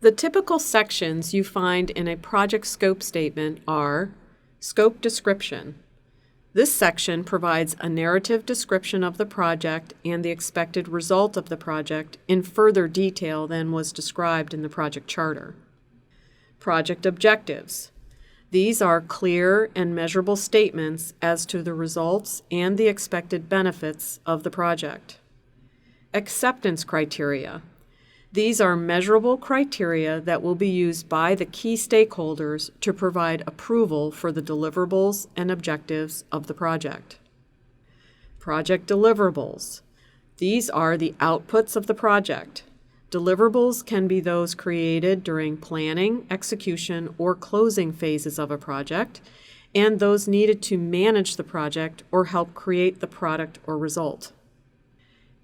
The typical sections you find in a project scope statement are Scope Description. This section provides a narrative description of the project and the expected result of the project in further detail than was described in the project charter. Project Objectives. These are clear and measurable statements as to the results and the expected benefits of the project. Acceptance Criteria. These are measurable criteria that will be used by the key stakeholders to provide approval for the deliverables and objectives of the project. Project Deliverables. These are the outputs of the project. Deliverables can be those created during planning, execution, or closing phases of a project, and those needed to manage the project or help create the product or result.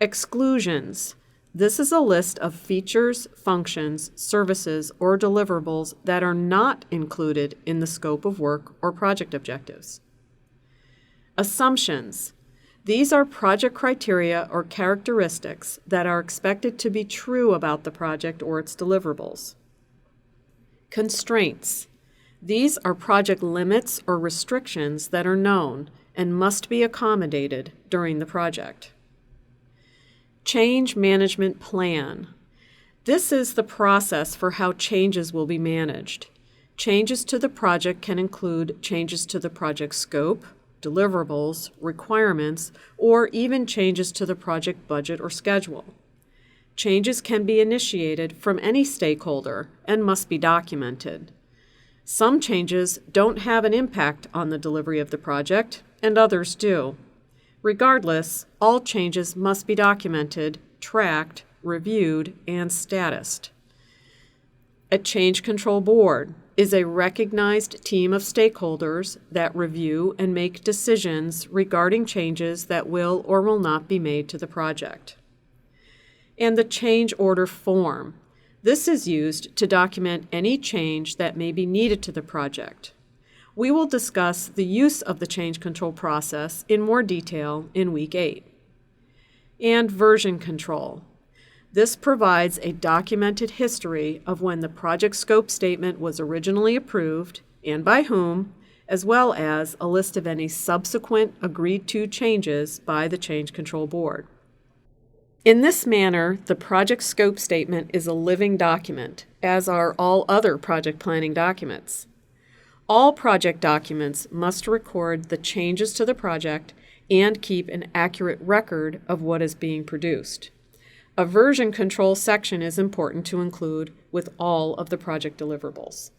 Exclusions. This is a list of features, functions, services, or deliverables that are not included in the scope of work or project objectives. Assumptions. These are project criteria or characteristics that are expected to be true about the project or its deliverables. Constraints. These are project limits or restrictions that are known and must be accommodated during the project. Change Management Plan. This is the process for how changes will be managed. Changes to the project can include changes to the project scope, deliverables, requirements, or even changes to the project budget or schedule. Changes can be initiated from any stakeholder and must be documented. Some changes don't have an impact on the delivery of the project, and others do. Regardless, all changes must be documented, tracked, reviewed, and statused. A Change Control Board is a recognized team of stakeholders that review and make decisions regarding changes that will or will not be made to the project. And the Change Order Form. This is used to document any change that may be needed to the project. We will discuss the use of the change control process in more detail in Week 8. And Version Control. This provides a documented history of when the project scope statement was originally approved and by whom, as well as a list of any subsequent agreed-to changes by the Change Control Board. In this manner, the project scope statement is a living document, as are all other project planning documents. All project documents must record the changes to the project and keep an accurate record of what is being produced. A version control section is important to include with all of the project deliverables.